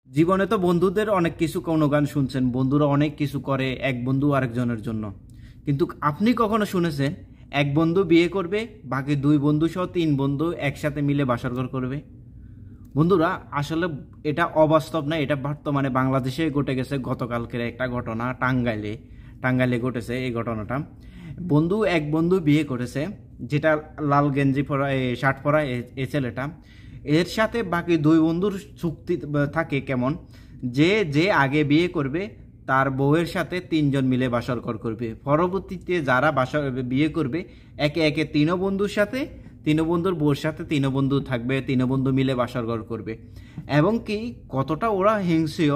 জীবনে তো বন্ধুদের অনেক কিছু কোনো গান শুনছেন, বন্ধুরা অনেক কিছু করে এক বন্ধু আরেকজনের জন্য। কিন্তু আপনি কখনো শুনেছেন এক বন্ধু বিয়ে করবে, বাকি দুই বন্ধু সহ তিন বন্ধু একসাথে মিলে বাসরঘর করবে? বন্ধুরা, আসলে এটা অবাস্তব না, এটা বর্তমানে বাংলাদেশে ঘটে গেছে। গতকালকের একটা ঘটনা টাঙ্গাইলে ঘটেছে এই ঘটনাটা। এক বন্ধু বিয়ে করেছে, যেটা লাল গেঞ্জি পরা শার্ট পরা এই ছেলেটা। এর সাথে বাকি দুই বন্ধুর চুক্তি থাকে কেমন, যে যে আগে বিয়ে করবে তার বউয়ের সাথে তিনজন মিলে বাসরঘর করবে। পরবর্তীতে যারা বিয়ে করবে একে একে তিনো বন্ধুর বউর সাথে তিনো বন্ধু থাকবে, তিনো বন্ধু মিলে বাসরঘর করবে। এবং কি কতটা ওরা হিংস্র,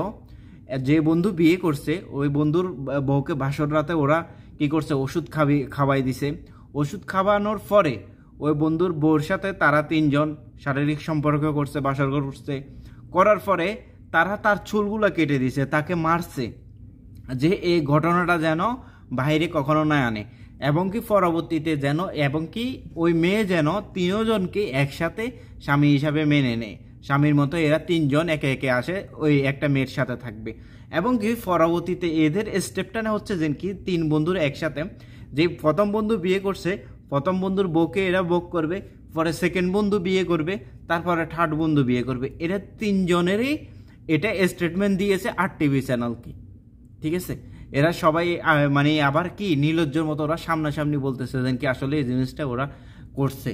যে বন্ধু বিয়ে করছে ওই বন্ধুর বউকে বাসর রাতে ওরা কি করছে, ওষুধ খাওয়াই দিছে। ওষুধ খাওয়ানোর পরে ওই বন্ধুর বউর সাথে তারা তিনজন শারীরিক সম্পর্ক করছে, বাসরঘর করছে। করার পরে তারা তার চুলগুলো কেটে দিছে, তাকে মারছে, যে এই ঘটনাটা যেন বাইরে কখনো না আনে। এবং কি পরবর্তীতে ওই মেয়ে যেন তিনজনকে একসাথে স্বামী হিসাবে মেনে নেয়। স্বামীর মতো এরা তিনজন একে একে আসে ওই একটা মেয়ের সাথে থাকবে। এবং কি পরবর্তীতে এদের স্টেপটা না হচ্ছে যে কি তিন বন্ধুর একসাথে, যে প্রথম বন্ধু বিয়ে করছে প্রথম বন্ধুর বউকে এরা ভোগ করবে, পরে সেকেন্ড বন্ধু বিয়ে করবে, তারপরে থার্ড বন্ধু বিয়ে করবে। এরা তিনজনেরই এটা স্টেটমেন্ট দিয়েছে আর টিভি চ্যানেলকে। ঠিক আছে, এরা সবাই মানে আবার কি নির্লজ্জের মতো ওরা সামনাসামনি বলতেছে যেন কি আসলে এই জিনিসটা ওরা করছে।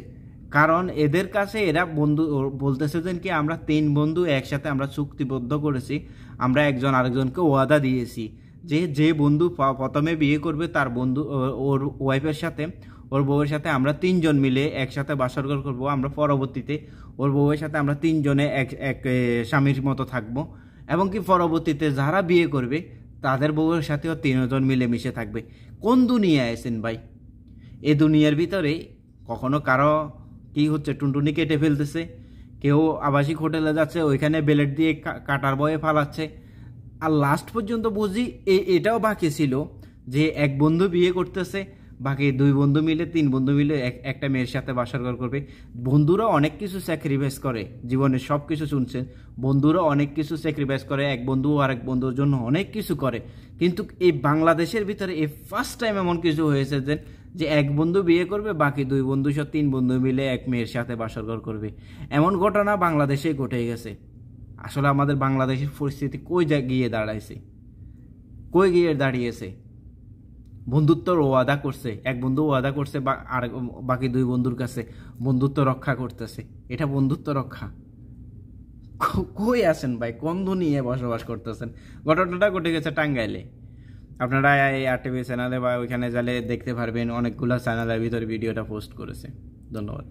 কারণ এদের কাছে এরা বন্ধু বলতেছে যেন কি আমরা তিন বন্ধু একসাথে আমরা চুক্তিবদ্ধ করেছি, আমরা একজন আরেকজনকে ওয়াদা দিয়েছি যে যে বন্ধু প্রথমে বিয়ে করবে তার বন্ধু ওর ওয়াইফের সাথে ওর বউয়ের সাথে আমরা তিনজন মিলে একসাথে বাসরঘর করব। আমরা পরবর্তীতে ওর বউয়ের সাথে আমরা তিনজনে এক স্বামীর মতো থাকবো। এবং কি পরবর্তীতে যারা বিয়ে করবে তাদের বউয়ের সাথেও তিনজন মিলে মিশে থাকবে। কোন দুনিয়ায় আছেন ভাই? এই দুনিয়ার ভিতরে কখনো কারো কি হচ্ছে, টুনটুনি কেটে ফেলতেছে, কেউ আবাসিক হোটেলে যাচ্ছে ওইখানে বেলেট দিয়ে কাটার বয়ে ফালাচ্ছে। আর লাস্ট পর্যন্ত বুঝি এটাও বাকি ছিল যে এক বন্ধু বিয়ে করতেছে, বাকি দুই বন্ধু মিলে তিন বন্ধু মিলে একটা মেয়ের সাথে বাসরঘর করবে। বন্ধুরা অনেক কিছু স্যাক্রিফাইস করে, জীবনে সব কিছু শুনছেন, বন্ধুরা অনেক কিছু স্যাক্রিফাইস করে, এক বন্ধু আরেক বন্ধুর জন্য অনেক কিছু করে। কিন্তু এই বাংলাদেশের ভিতরে এই ফার্স্ট টাইম এমন কিছু হয়েছে যে এক বন্ধু বিয়ে করবে, বাকি দুই বন্ধু সহ তিন বন্ধু মিলে এক মেয়ের সাথে বাসরঘর করবে। এমন ঘটনা বাংলাদেশে ঘটে গেছে। আসলে আমাদের বাংলাদেশের পরিস্থিতি কই গিয়ে দাঁড়িয়েছে? বন্ধুত্বর ওয়াদা করছে, এক বন্ধু ওয়াদা করছে আর বাকি দুই বন্ধুর কাছে বন্ধুত্ব রক্ষা করতেছে। এটা বন্ধুত্ব রক্ষা? কই আছেন ভাই? কোন দুনিয়ায় বসবাস করতেছেন? ঘটনাটা ঘটে গেছে টাঙ্গাইলে। আপনারা এই আরটিভি চ্যানেলে বা ওইখানে গেলে দেখতে পারবেন, অনেকগুলো চ্যানেলের ভিতরে ভিডিওটা পোস্ট করেছে। ধন্যবাদ।